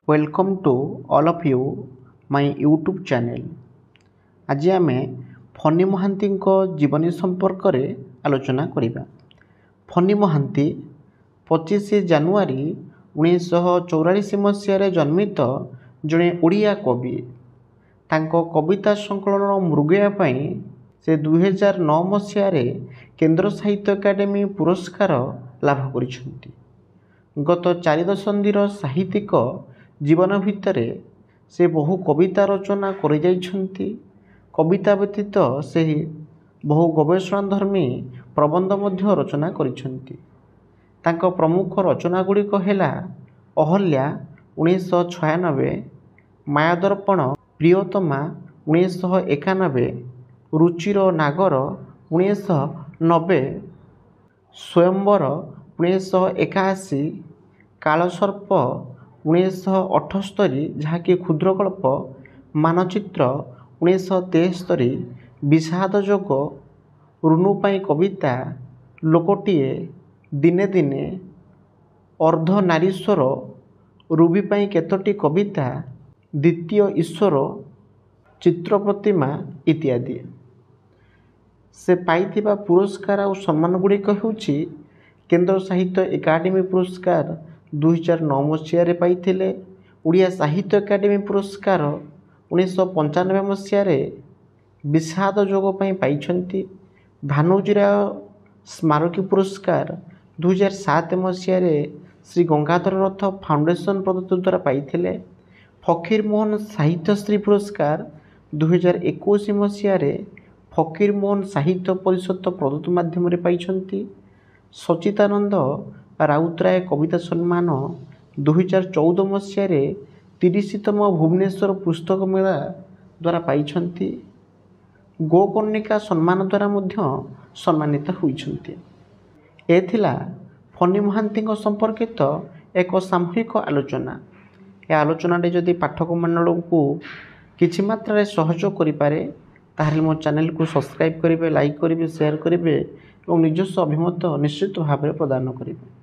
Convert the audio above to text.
Welcome to all of you my YouTube channel. आज आम funny Mahanti जीवनी संपर्क में आलोचना करिबा। फनी महांती 25 जानुआरी 1944 मसीह जन्मित जड़े ओडिया कवि। तांको कविता संकलन मृगया से 2009 मसीह केंद्र साहित्य एकाडेमी पुरस्कार लाभ करिसेंती। गत 4 दशंधीर साहित्यिक जीवन भितर से बहु कविता रचना कर जाइछंती। कविता व्यतीत से बहु गवेषणाधर्मी प्रबंध मध्य रचना करिछंती। तांको प्रमुख रचना गुड़िक हेला अहल्या 1996, मायादर्पण प्रियतमा 1991, रुचिर नागर 1990, स्वयंवर 1981, कालसर्प 1978 जहाँकि क्षुद्रकल्प, मानचित्र 1973, विषाद जोग, रुनुपाई कविता, लोकटिए, दिने दिने, अर्ध नारीश्वर, रुबीपाई केतोटी कविता, द्वितीय ईश्वर, चित्र प्रतिमा इत्यादि। से पाइथिबा पुरस्कार और सम्मान गुड़िक होउछि केंद्र साहित्य एकाडेमी पुरस्कार 2009 मसीह पाइथिले, ओडिया साहित्य एकाडेमी पुरस्कार 1995 मसीह विषाद जोग पाइछंती, भानुजीराव स्मारकी पुरस्कार 2007 मसीह श्री गंगाधर रथ फाउंडेशन प्रदत्त द्वारा पाइथिले, फकीर मोहन साहित्यश्री पुरस्कार 2021 मसीह फकीर मोहन साहित्य परिषद प्रदत्त माध्यम पाइछंती, सचितानंद राउतराय कविता सम्मान 2014 मसीह 30तम भुवनेश्वर पुस्तक मेला द्वारा पाइछंती, गोकर्णिका सम्मान द्वारा मध्य सम्मानित होइछंती। एथिला फनी महांती संपर्कित एक सामूहिक आलोचना। यह आलोचना जदि पाठक मंडल को किछि मात्रा सहयोग करिपारे ताहले मो चैनल को सब्सक्राइब करेंगे, लाइक करेंगे, शेयर करेंगे और निजस्व अभिमत निश्चित भाव प्रदान करेंगे।